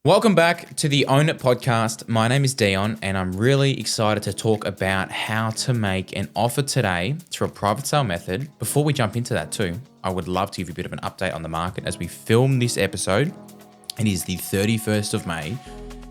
Welcome back to the Own It podcast. My name is Dion, and I'm really excited to talk about how to make an offer today through a private sale method. Before we jump into that too, I would love to give you a bit of an update on the market as we film this episode. It is the 31st of May,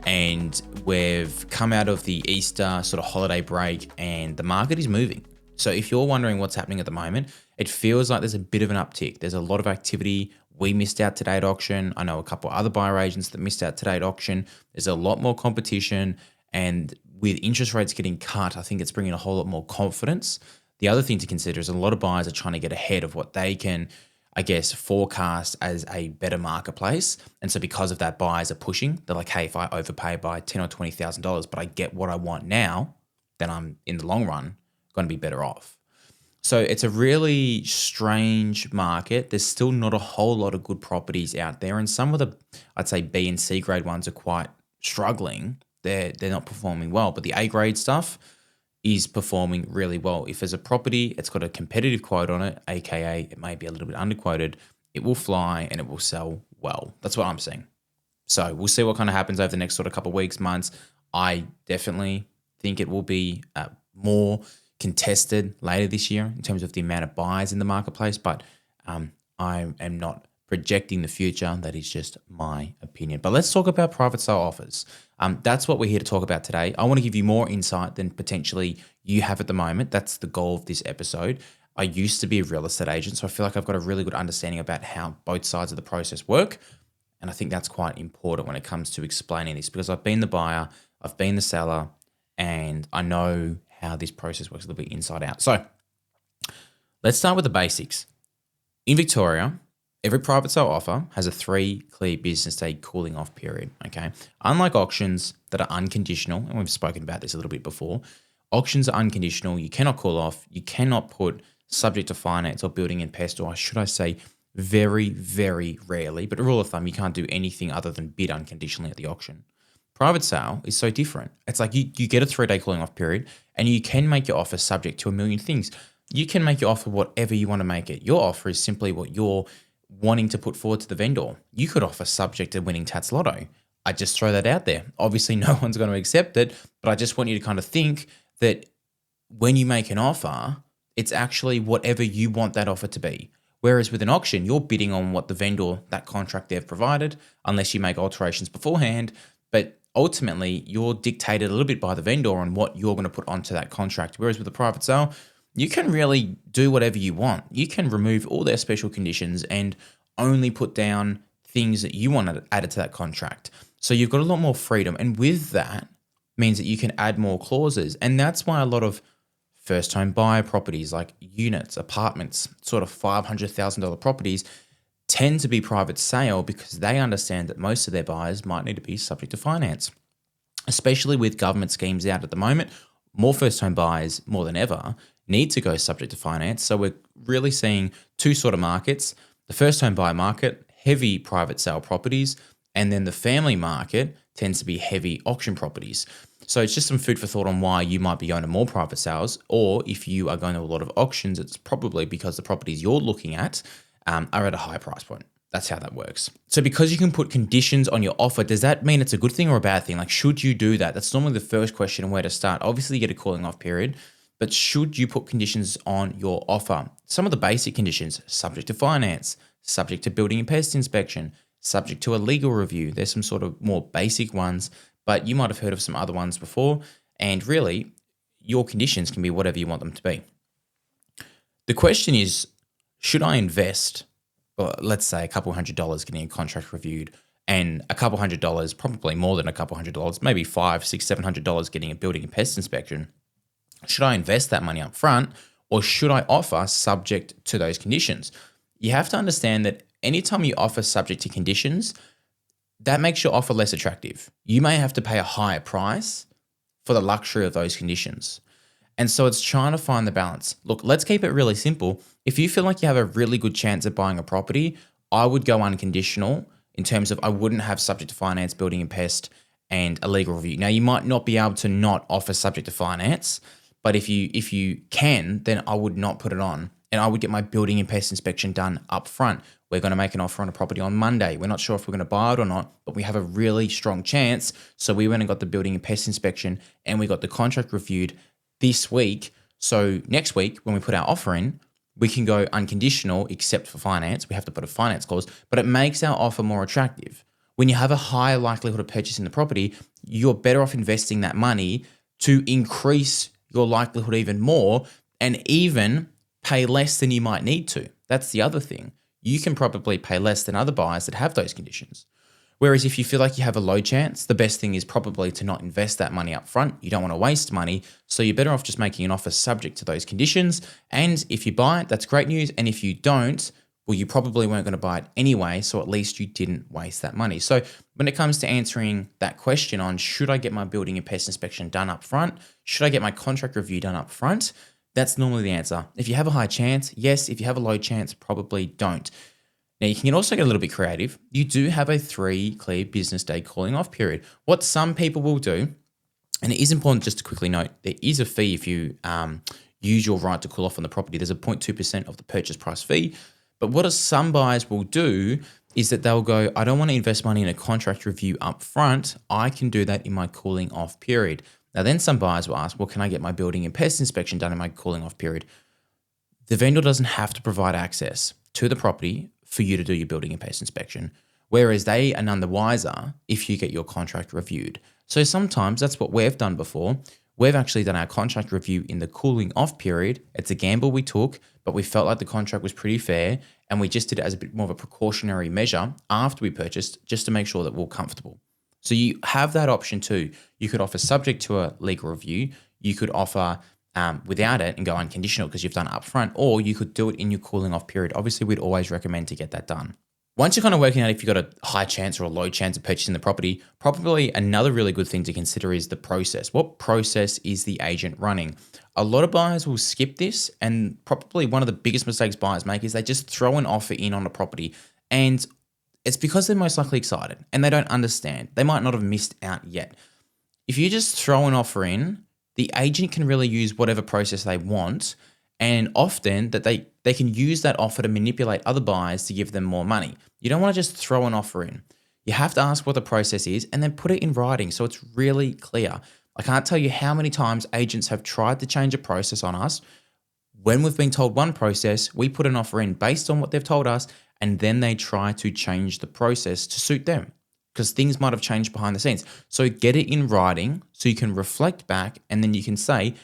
and we've come out of the Easter sort of holiday break, and the market is moving. So if you're wondering what's happening at the moment, it feels like there's a bit of an uptick. There's a lot of activity. We missed out today at auction. I know a couple other buyer agents that missed out today at auction. There's a lot more competition, and with interest rates getting cut, I think it's bringing a whole lot more confidence. The other thing to consider is a lot of buyers are trying to get ahead of what they can, I guess, forecast as a better marketplace. And so because of that, buyers are pushing. They're like, hey, if I overpay by $10,000 or $20,000, but I get what I want now, then I'm in the long run going to be better off. So it's a really strange market. There's still not a whole lot of good properties out there. And some of the, I'd say B and C grade ones are quite struggling. They're not performing well, but the A grade stuff is performing really well. If there's a property, it's got a competitive quote on it, AKA it may be a little bit underquoted, it will fly and it will sell well. That's what I'm seeing. So we'll see what kind of happens over the next sort of couple of weeks, months. I definitely think it will be more contested later this year in terms of the amount of buyers in the marketplace, but I am not projecting the future. That is just my opinion. But let's talk about private sale offers. That's what we're here to talk about today. I want to give you more insight than potentially you have at the moment. That's the goal of this episode. I used to be a real estate agent, so I feel like I've got a really good understanding about how both sides of the process work. And I think that's quite important when it comes to explaining this, because I've been the buyer, I've been the seller, and I know how this process works a little bit inside out. So let's start with the basics. In Victoria, every private sale offer has a 3 clear business day cooling off period, okay? Unlike auctions that are unconditional, and we've spoken about this a little bit before, auctions are unconditional. You cannot call off. You cannot put subject to finance or building and pest, or should I say very, very rarely, but a rule of thumb, you can't do anything other than bid unconditionally at the auction. Private sale is so different. It's like you get a 3-day cooling off period, and you can make your offer subject to a million things. You can make your offer whatever you want to make it. Your offer is simply what you're wanting to put forward to the vendor. You could offer subject to winning Tats Lotto. I just throw that out there. Obviously, no one's going to accept it, but I just want you to kind of think that when you make an offer, it's actually whatever you want that offer to be. Whereas with an auction, you're bidding on what the vendor, that contract they've provided, unless you make alterations beforehand. But ultimately, you're dictated a little bit by the vendor on what you're going to put onto that contract. Whereas with a private sale, you can really do whatever you want. You can remove all their special conditions and only put down things that you want added to that contract. So you've got a lot more freedom. And with that means that you can add more clauses. And that's why a lot of first home buyer properties like units, apartments, sort of $500,000 properties tend to be private sale, because they understand that most of their buyers might need to be subject to finance, especially with government schemes out at the moment. More first home buyers, more than ever, need to go subject to finance. So we're really seeing two sort of markets: the first home buyer market, heavy private sale properties, and then the family market tends to be heavy auction properties. So it's just some food for thought on why you might be going to more private sales, or if you are going to a lot of auctions, it's probably because the properties you're looking at are at a high price point. That's how that works. So because you can put conditions on your offer, does that mean it's a good thing or a bad thing? Like, should you do that? That's normally the first question and where to start. Obviously, you get a cooling off period, but should you put conditions on your offer? Some of the basic conditions: subject to finance, subject to building and pest inspection, subject to a legal review. There's some sort of more basic ones, but you might have heard of some other ones before. And really, your conditions can be whatever you want them to be. The question is, should I invest, well, let's say a couple $100 getting a contract reviewed, and a couple $100, probably more than a couple $100, maybe $500, $600, $700 getting a building and pest inspection? Should I invest that money up front, or should I offer subject to those conditions? You have to understand that anytime you offer subject to conditions, that makes your offer less attractive. You may have to pay a higher price for the luxury of those conditions. And so it's trying to find the balance. Look, let's keep it really simple. If you feel like you have a really good chance of buying a property, I would go unconditional in terms of I wouldn't have subject to finance, building and pest, and a legal review. Now, you might not be able to not offer subject to finance, but if you can, then I would not put it on. And I would get my building and pest inspection done up front. we're going to make an offer on a property on Monday. We're not sure if we're going to buy it or not, but we have a really strong chance. So we went and got the building and pest inspection and we got the contract reviewed this week. So next week, when we put our offer in, we can go unconditional except for finance. We have to put a finance clause, but it makes our offer more attractive. When you have a higher likelihood of purchasing the property, you're better off investing that money to increase your likelihood even more and even pay less than you might need to. That's the other thing. You can probably pay less than other buyers that have those conditions. Whereas if you feel like you have a low chance, the best thing is probably to not invest that money up front. You don't want to waste money. So you're better off just making an offer subject to those conditions. And if you buy it, that's great news. And if you don't, well, you probably weren't going to buy it anyway. So at least you didn't waste that money. So when it comes to answering that question on should I get my building and pest inspection done up front? Should I get my contract review done up front? That's normally the answer. If you have a high chance, yes. If you have a low chance, probably don't. Now, you can also get a little bit creative. You do have a 3 clear business day calling off period. What some people will do, and it is important just to quickly note, there is a fee if you use your right to call off on the property. There's a 0.2% of the purchase price fee. But what some buyers will do is that they'll go, I don't want to invest money in a contract review up front. I can do that in my cooling off period. Now, then some buyers will ask, well, can I get my building and pest inspection done in my cooling off period? The vendor doesn't have to provide access to the property for you to do your building and pest inspection, whereas they are none the wiser if you get your contract reviewed. So sometimes that's what we've done before. We've actually done our contract review in the cooling off period. It's a gamble we took, but we felt like the contract was pretty fair and we just did it as a bit more of a precautionary measure after we purchased just to make sure that we're comfortable. So you have that option too. You could offer subject to a legal review. You could offer without it and go unconditional because you've done it up front, or you could do it in your cooling off period. Obviously, we'd always recommend to get that done. Once you're kind of working out if you've got a high chance or a low chance of purchasing the property, probably another really good thing to consider is the process. What process is the agent running? A lot of buyers will skip this, and probably one of the biggest mistakes buyers make is they just throw an offer in on a property, and it's because they're most likely excited and they don't understand. They might not have missed out yet. If you just throw an offer in, the agent can really use whatever process they want, and often that they can use that offer to manipulate other buyers to give them more money. You don't want to just throw an offer in. You have to ask what the process is and then put it in writing so it's really clear. I can't tell you how many times agents have tried to change a process on us. When we've been told one process, we put an offer in based on what they've told us, and then they try to change the process to suit them, because things might have changed behind the scenes. So get it in writing so you can reflect back and then you can say,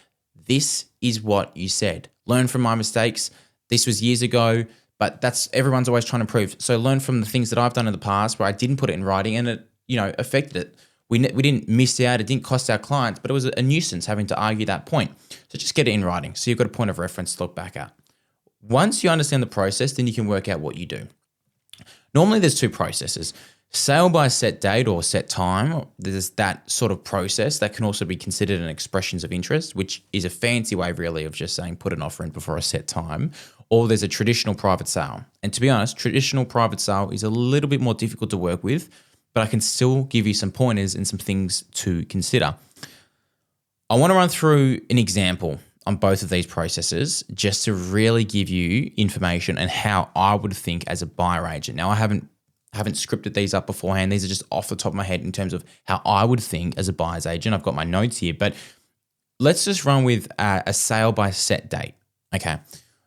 this is what you said. Learn from my mistakes. This was years ago, but everyone's always trying to improve. So learn from the things that I've done in the past where I didn't put it in writing and it, affected it. We didn't miss out. It didn't cost our clients, but it was a nuisance having to argue that point. So just get it in writing so you've got a point of reference to look back at. Once you understand the process, then you can work out what you do. Normally there's 2 processes. Sale by set date or set time, there's that sort of process that can also be considered an expressions of interest, which is a fancy way really of just saying put an offer in before a set time. Or there's a traditional private sale. And to be honest, traditional private sale is a little bit more difficult to work with, but I can still give you some pointers and some things to consider. I want to run through an example on both of these processes just to really give you information and how I would think as a buyer agent. Now, I haven't scripted these up beforehand. These are just off the top of my head in terms of how I would think as a buyer's agent. I've got my notes here, but let's just run with a sale by set date. Okay.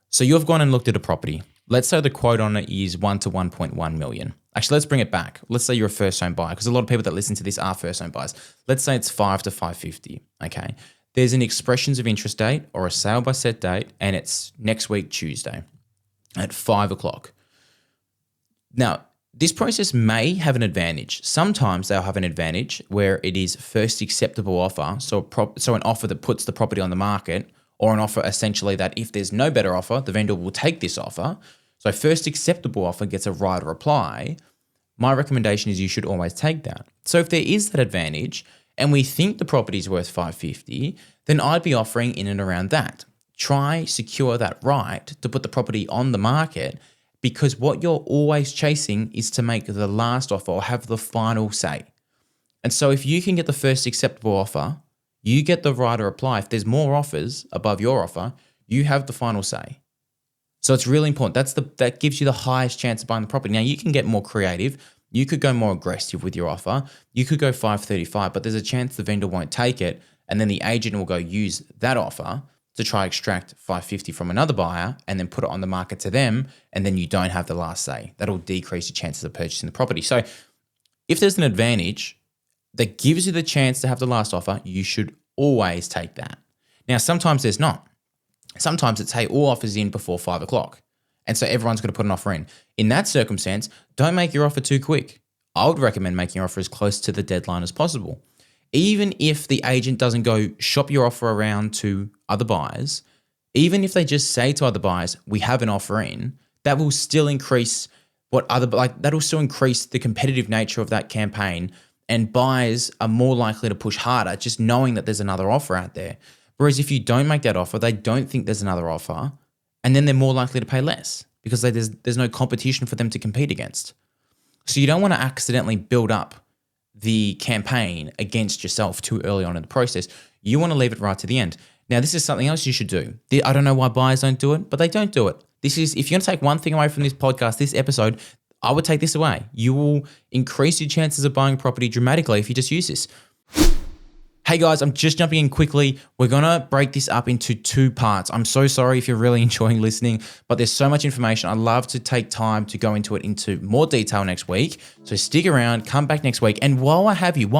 So you've gone and looked at a property. Let's say the quote on it is 1 to 1.1 million. Actually, let's bring it back. Let's say you're a first home buyer, because a lot of people that listen to this are first home buyers. Let's say it's 5 to 550. Okay. There's an expressions of interest date or a sale by set date, and it's next week, Tuesday at 5 o'clock. Now, this process may have an advantage. Sometimes they'll have an advantage where it is first acceptable offer. So an offer that puts the property on the market, or an offer essentially that if there's no better offer, the vendor will take this offer. So first acceptable offer gets a right of reply. My recommendation is you should always take that. So if there is that advantage and we think the property is worth 550, then I'd be offering in and around that. Try secure that right to put the property on the market, because what you're always chasing is to make the last offer or have the final say. And so if you can get the first acceptable offer, you get the right to reply. If there's more offers above your offer, you have the final say. So it's really important. That gives you the highest chance of buying the property. Now you can get more creative. You could go more aggressive with your offer. You could go 535, but there's a chance the vendor won't take it. And then the agent will go use that offer to try extract 550 from another buyer and then put it on the market to them. And then you don't have the last say. That'll decrease your chances of purchasing the property. So if there's an advantage that gives you the chance to have the last offer, you should always take that. Now, sometimes there's not. Sometimes it's, hey, all offers in before 5 o'clock. And so everyone's going to put an offer in. In that circumstance, don't make your offer too quick. I would recommend making your offer as close to the deadline as possible. Even if the agent doesn't go shop your offer around to other buyers, even if they just say to other buyers, we have an offer in, that will still increase that'll still increase the competitive nature of that campaign, and buyers are more likely to push harder just knowing that there's another offer out there. Whereas if you don't make that offer, they don't think there's another offer, and then they're more likely to pay less because there's no competition for them to compete against. So you don't want to accidentally build up the campaign against yourself too early on in the process. You want to leave it right to the end. Now, this is something else you should do. I don't know why buyers don't do it, but they don't do it. If you're going to take one thing away from this podcast, this episode, I would take this away. You will increase your chances of buying property dramatically if you just use this. Hey guys, I'm just jumping in quickly. We're going to break this up into 2 parts. I'm so sorry if you're really enjoying listening, but there's so much information. I'd love to take time to go into it into more detail next week. So stick around, come back next week. And while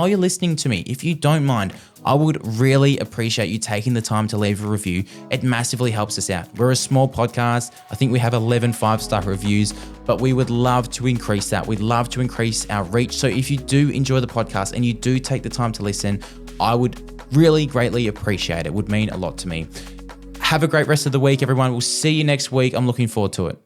you're listening to me, if you don't mind, I would really appreciate you taking the time to leave a review. It massively helps us out. We're a small podcast. I think we have 11 5-star reviews, but we would love to increase that. We'd love to increase our reach. So if you do enjoy the podcast and you do take the time to listen, I would really greatly appreciate it. It would mean a lot to me. Have a great rest of the week, everyone. We'll see you next week. I'm looking forward to it.